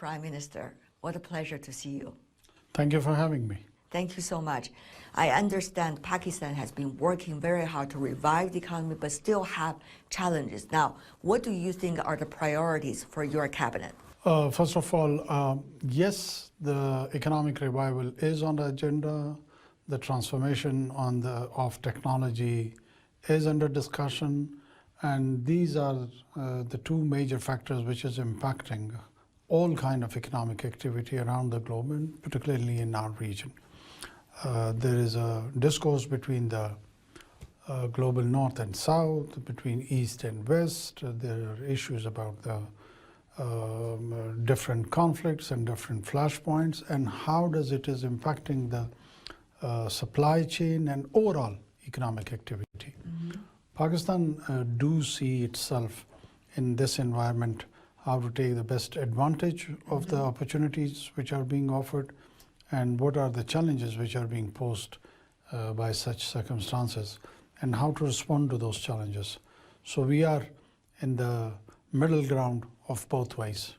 Prime Minister. What a pleasure to see you. Thank you for having me. Thank you so much. I understand Pakistan has been working very hard to revive the economy, but still have challenges. Now, what do you think are the priorities for your cabinet? First of all, yes, the economic revival is on the agenda. The transformation of technology is under discussion. And these are the two major factors which is impacting all kind of economic activity around the globe, and particularly in our region. There is a discourse between the global north and south, between east and west. There are issues about the different conflicts and different flashpoints, and how does it is impacting the supply chain and overall economic activity. Pakistan do see itself in this environment, how to take the best advantage of the opportunities which are being offered, and what are the challenges which are being posed by such circumstances, and how to respond to those challenges. So we are in the middle ground of both ways.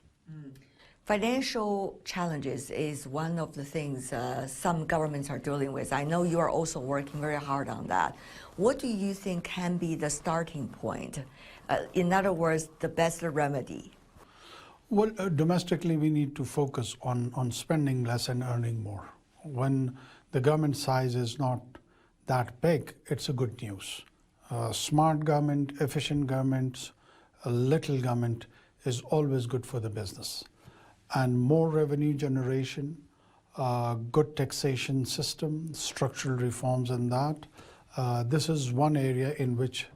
Financial challenges is one of the things some governments are dealing with. I know you are also working very hard on that. What do you think can be the starting point? In other words, the best remedy? Well, domestically, we need to focus on spending less and earning more. When the government size is not that big, it's a good news. Smart government, efficient governments, a little government is always good for the business. And more revenue generation, good taxation system, structural reforms in that. This is one area in which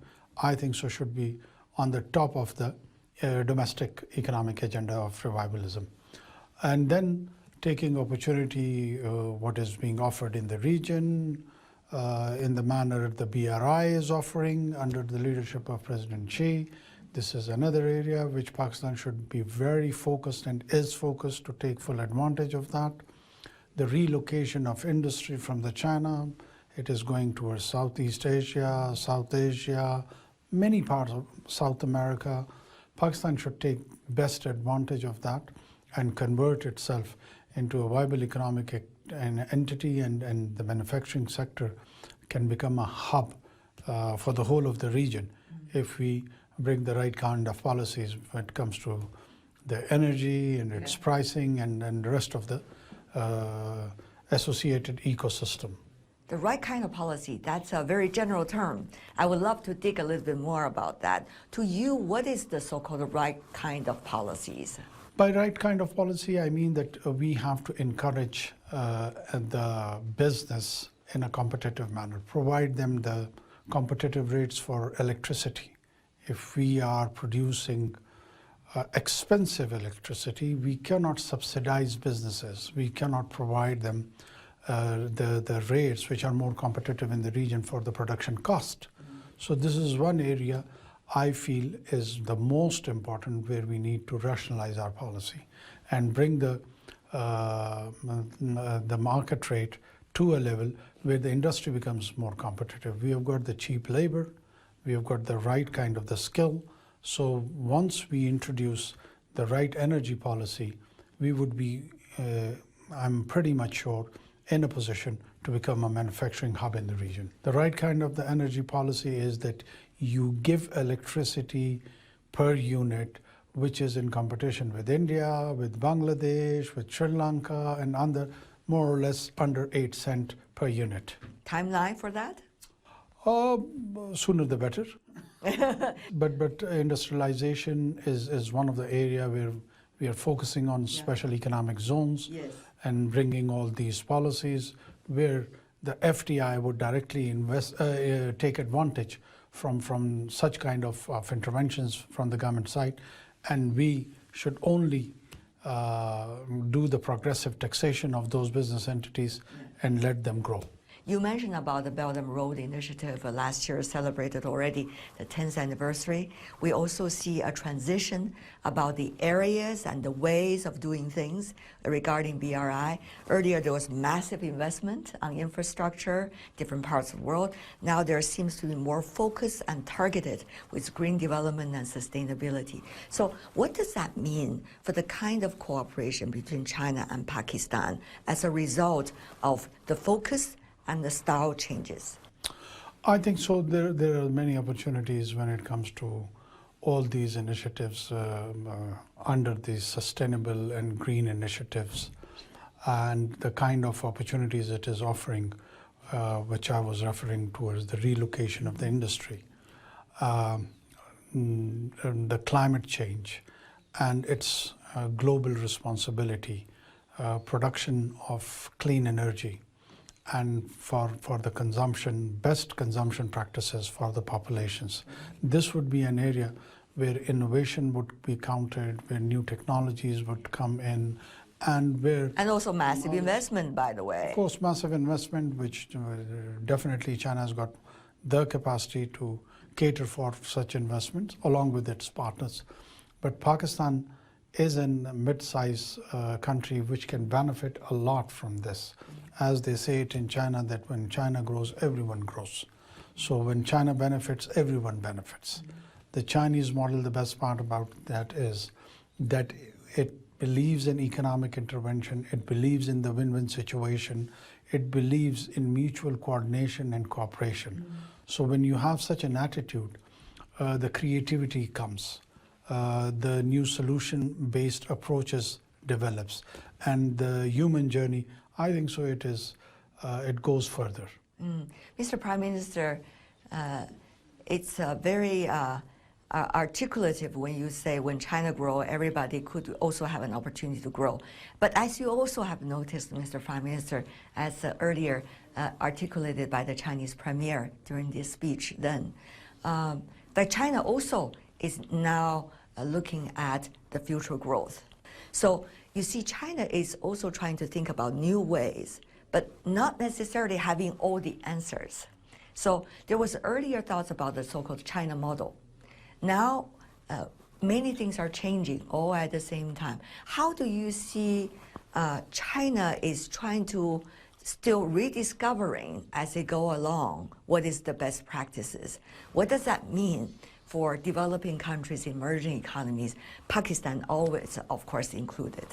I think so should be on the top of the domestic economic agenda of revivalism. And then taking opportunity, what is being offered in the region, in the manner the BRI is offering under the leadership of President Xi. This is another area which Pakistan should be very focused and is focused to take full advantage of that. The relocation of industry from the China, it is going towards Southeast Asia, South Asia, many parts of South America. Pakistan should take best advantage of that and convert itself into a viable economic entity, and the manufacturing sector can become a hub for the whole of the region if we bring the right kind of policies when it comes to the energy and its pricing and the rest of the associated ecosystem. The right kind of policy, that's a very general term. I would love to dig a little bit more about that. To you, what is the so-called right kind of policies? By right kind of policy, I mean that we have to encourage the business in a competitive manner, provide them the competitive rates for electricity. If we are producing expensive electricity, we cannot subsidize businesses. We cannot provide them the rates which are more competitive in the region for the production cost. So this is one area I feel is the most important, where we need to rationalize our policy and bring the market rate to a level where the industry becomes more competitive. We have got the cheap labor, we have got the right kind of the skill. So once we introduce the right energy policy, we would be, I'm pretty much sure, in a position to become a manufacturing hub in the region. The right kind of the energy policy is that you give electricity per unit, which is in competition with India, with Bangladesh, with Sri Lanka, and under more or less under 8 cents per unit. Timeline for that? Sooner the better. but industrialization is one of the area where we are focusing on special economic zones and bringing all these policies where the FDI would directly take advantage from such kind of interventions from the government side, and we should only do the progressive taxation of those business entities and let them grow. You mentioned about the Belt and Road Initiative last year celebrated already the 10th anniversary. We also see a transition about the areas and the ways of doing things regarding BRI. Earlier there was massive investment on infrastructure, different parts of the world. Now there seems to be more focus and targeted with green development and sustainability. So what does that mean for the kind of cooperation between China and Pakistan as a result of the focus and the style changes? I think so. There are many opportunities when it comes to all these initiatives under these sustainable and green initiatives, and the kind of opportunities it is offering, which I was referring towards the relocation of the industry, the climate change, and its global responsibility, production of clean energy, and for the consumption, best consumption practices for the populations. This would be an area where innovation would be counted, where new technologies would come in, and where... And also massive investment, by the way. Of course, massive investment, which definitely China has got the capacity to cater for such investments, along with its partners. But Pakistan is a mid-sized country which can benefit a lot from this. As they say it in China, that when China grows, everyone grows. So when China benefits, everyone benefits. The Chinese model, the best part about that is that it believes in economic intervention, it believes in the win-win situation, it believes in mutual coordination and cooperation. So when you have such an attitude, the creativity comes, the new solution-based approaches develops, and the human journey, I think so it goes further. Mr. Prime Minister, it's very articulative when you say when China grows, everybody could also have an opportunity to grow. But as you also have noticed, Mr. Prime Minister, as earlier articulated by the Chinese Premier during this speech then, that China also is now looking at the future growth. So you see, China is also trying to think about new ways, but not necessarily having all the answers. So there was earlier thoughts about the so-called China model. Now, many things are changing all at the same time. How do you see China is trying to still rediscovering as they go along what is the best practices? What does that mean for developing countries, emerging economies, Pakistan always, of course, included?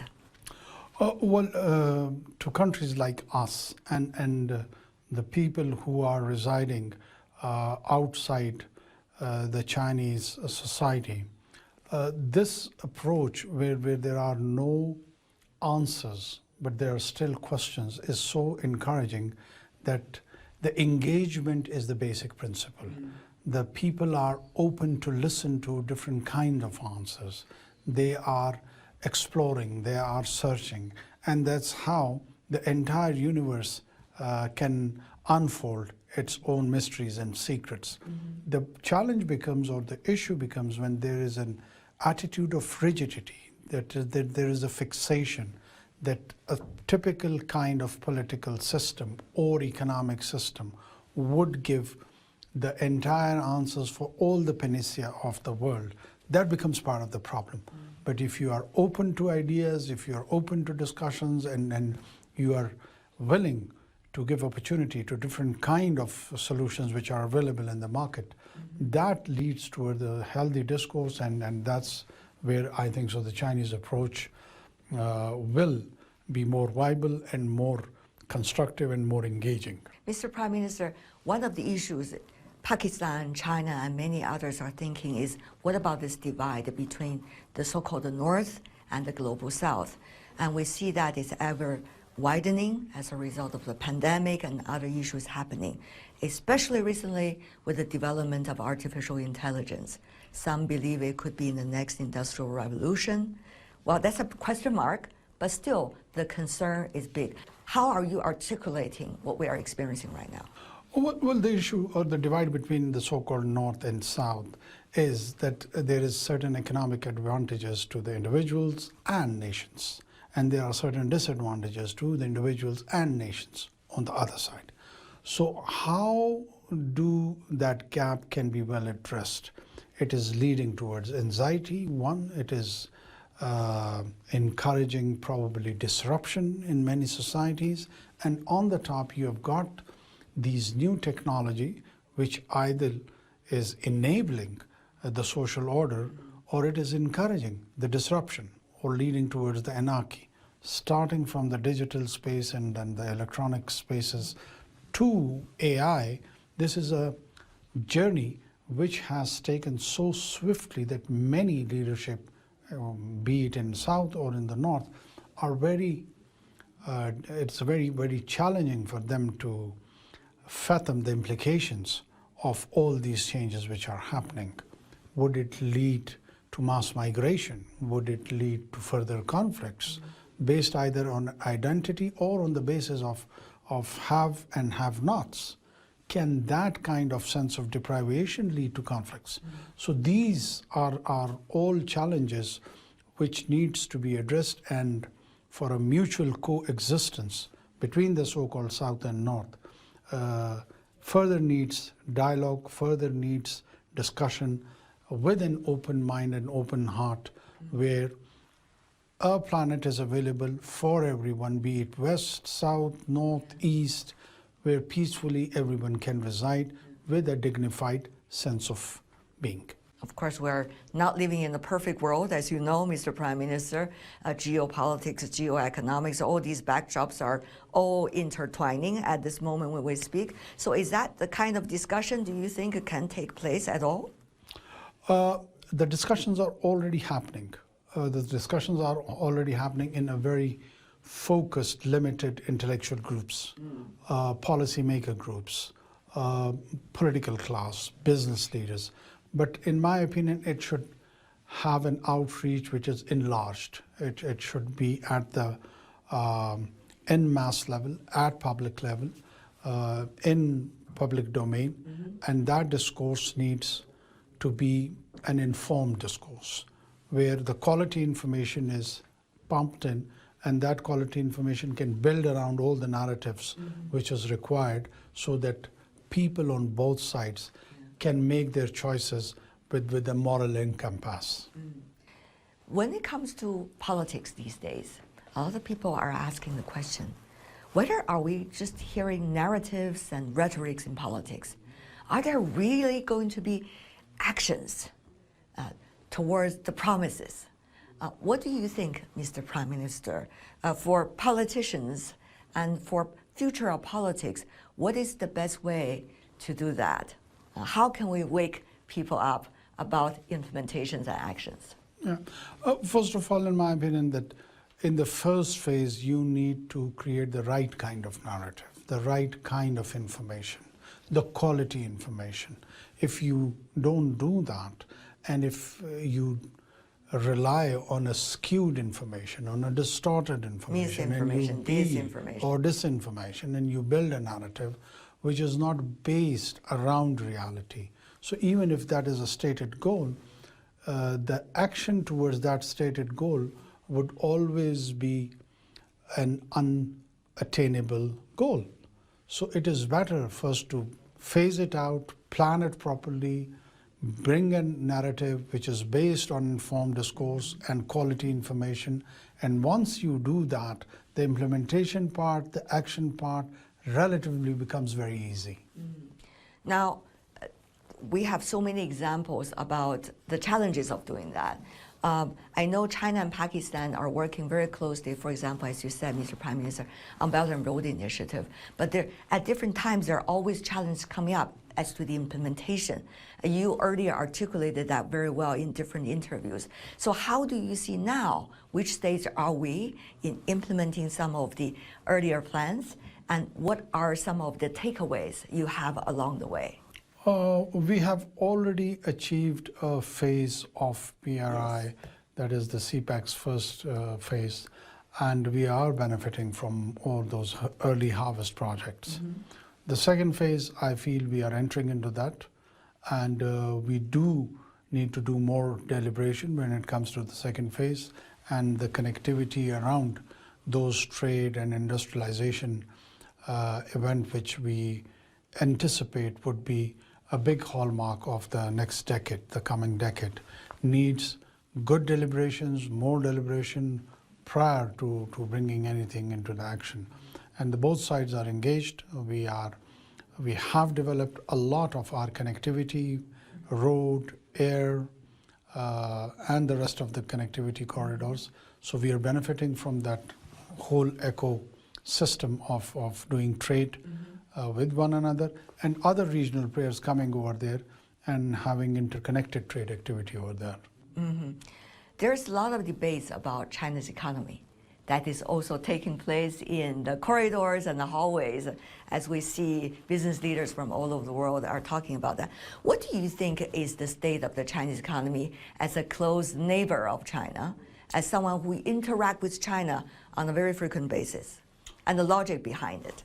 To countries like us and the people who are residing outside the Chinese society, this approach where there are no answers but there are still questions is so encouraging that the engagement is the basic principle. The people are open to listen to different kinds of answers. They are exploring, they are searching, and that's how the entire universe can unfold its own mysteries and secrets. The challenge becomes, or the issue becomes, when there is an attitude of rigidity, that there is a fixation, that a typical kind of political system or economic system would give the entire answers for all the panacea of the world. That becomes part of the problem. But if you are open to ideas, if you are open to discussions, and you are willing to give opportunity to different kind of solutions which are available in the market, that leads toward a healthy discourse, and that's where I think so the Chinese approach will be more viable and more constructive and more engaging. Mr. Prime Minister, one of the issues Pakistan, China, and many others are thinking is, what about this divide between the so-called North and the global South? And we see that it's ever widening as a result of the pandemic and other issues happening, especially recently with the development of artificial intelligence. Some believe it could be in the next industrial revolution. Well, that's a question mark, but still the concern is big. How are you articulating what we are experiencing right now? Well, the issue or the divide between the so-called North and South is that there is certain economic advantages to the individuals and nations, and there are certain disadvantages to the individuals and nations on the other side. So how do that gap can be well addressed? It is leading towards anxiety. One, it is encouraging probably disruption in many societies. And on the top, you have got these new technology, which either is enabling the social order or it is encouraging the disruption or leading towards the anarchy. Starting from the digital space and then the electronic spaces to AI, this is a journey which has taken so swiftly that many leadership, be it in South or in the North, are it's very, very challenging for them to fathom the implications of all these changes which are happening. Would it lead to mass migration? Would it lead to further conflicts based either on identity or on the basis of have and have-nots? Can that kind of sense of deprivation lead to conflicts? So these are all challenges which needs to be addressed, and for a mutual coexistence between the so-called South and North, further needs dialogue, further needs discussion with an open mind and open heart, where a planet is available for everyone, be it west, south, north, east, where peacefully everyone can reside with a dignified sense of being. Of course, we're not living in a perfect world, as you know, Mr. Prime Minister. Geopolitics, geoeconomics, all these backdrops are all intertwining at this moment when we speak. So is that the kind of discussion, do you think, can take place at all? The discussions are already happening. The discussions are already happening in a very focused, limited intellectual groups, policymaker groups, political class, business leaders. But in my opinion, it should have an outreach which is enlarged. It should be at the en masse level, at public level, in public domain, and that discourse needs to be an informed discourse where the quality information is pumped in, and that quality information can build around all the narratives which is required, so that people on both sides can make their choices with a moral compass. When it comes to politics these days, a lot of people are asking the question, whether are we just hearing narratives and rhetorics in politics? Are there really going to be actions towards the promises? What do you think, Mr. Prime Minister, for politicians and for future of politics, what is the best way to do that? How can we wake people up about implementations and actions? Yeah. First of all, in my opinion, that in the first phase, you need to create the right kind of narrative, the right kind of information, the quality information. If you don't do that, and if you rely on a skewed information, on a distorted information, misinformation, disinformation, or disinformation, and you build a narrative which is not based around reality. So even if that is a stated goal, the action towards that stated goal would always be an unattainable goal. So it is better first to phase it out, plan it properly, bring a narrative which is based on informed discourse and quality information. And once you do that, the implementation part, the action part, relatively becomes very easy. Now, we have so many examples about the challenges of doing that. I know China and Pakistan are working very closely, for example, as you said, Mr. Prime Minister, on Belt and Road Initiative. But at different times, there are always challenges coming up as to the implementation. You earlier articulated that very well in different interviews. So how do you see now, which stage are we in implementing some of the earlier plans, and what are some of the takeaways you have along the way? We have already achieved a phase of PRI, that is the CPAC's first phase, and we are benefiting from all those early harvest projects. The second phase, I feel we are entering into that, and we do need to do more deliberation when it comes to the second phase, and the connectivity around those trade and industrialization event which we anticipate would be a big hallmark of the next decade, the coming decade, needs good deliberations, more deliberation prior to bringing anything into the action. And both sides are engaged. We have developed a lot of our connectivity, road, air, and the rest of the connectivity corridors. So we are benefiting from that whole ecosystem of doing trade with one another, and other regional players coming over there and having interconnected trade activity over there. There's a lot of debates about China's economy that is also taking place in the corridors and the hallways, as we see business leaders from all over the world are talking about that. What do you think is the state of the Chinese economy as a close neighbor of China, as someone who interact with China on a very frequent basis, and the logic behind it?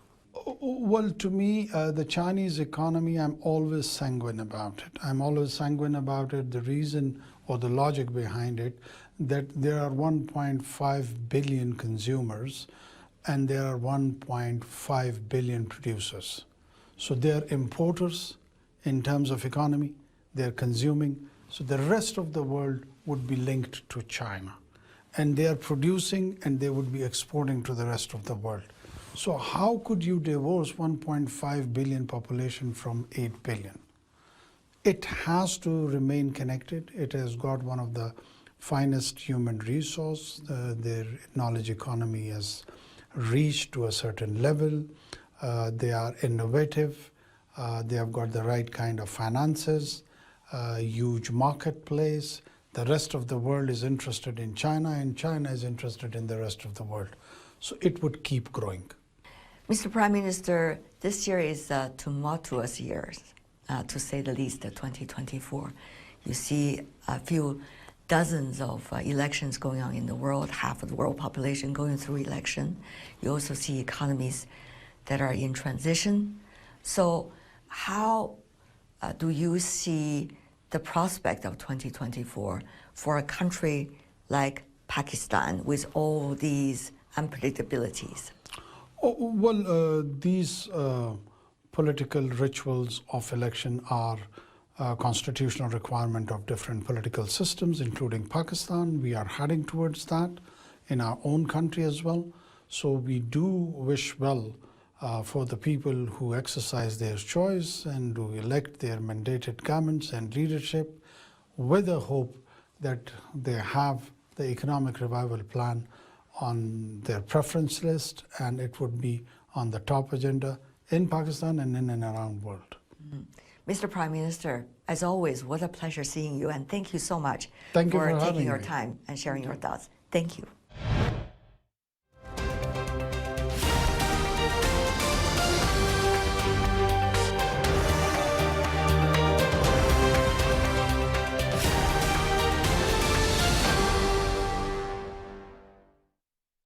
Well, to me, the Chinese economy, I'm always sanguine about it. I'm always sanguine about it. The reason or the logic behind it, that there are 1.5 billion consumers and there are 1.5 billion producers. So they're importers in terms of economy, they're consuming. So the rest of the world would be linked to China. And they are producing and they would be exporting to the rest of the world. So how could you divorce 1.5 billion population from 8 billion? It has to remain connected. It has got one of the finest human resource. Their knowledge economy has reached to a certain level. They are innovative. They have got the right kind of finances, huge marketplace. The rest of the world is interested in China, and China is interested in the rest of the world. So it would keep growing. Mr. Prime Minister, this year is a tumultuous year, to say the least, 2024. You see a few dozens of elections going on in the world, half of the world population going through election. You also see economies that are in transition. So how do you see the prospect of 2024 for a country like Pakistan with all these unpredictabilities? Well, these political rituals of election are a constitutional requirement of different political systems, including Pakistan. We are heading towards that in our own country as well. So we do wish well for the people who exercise their choice and who elect their mandated governments and leadership, with the hope that they have the economic revival plan on their preference list, and it would be on the top agenda in Pakistan and in and around the world. Mr. Prime Minister, as always, what a pleasure seeing you, and thank you so much for taking having your me. time and sharing your thoughts. Thank you.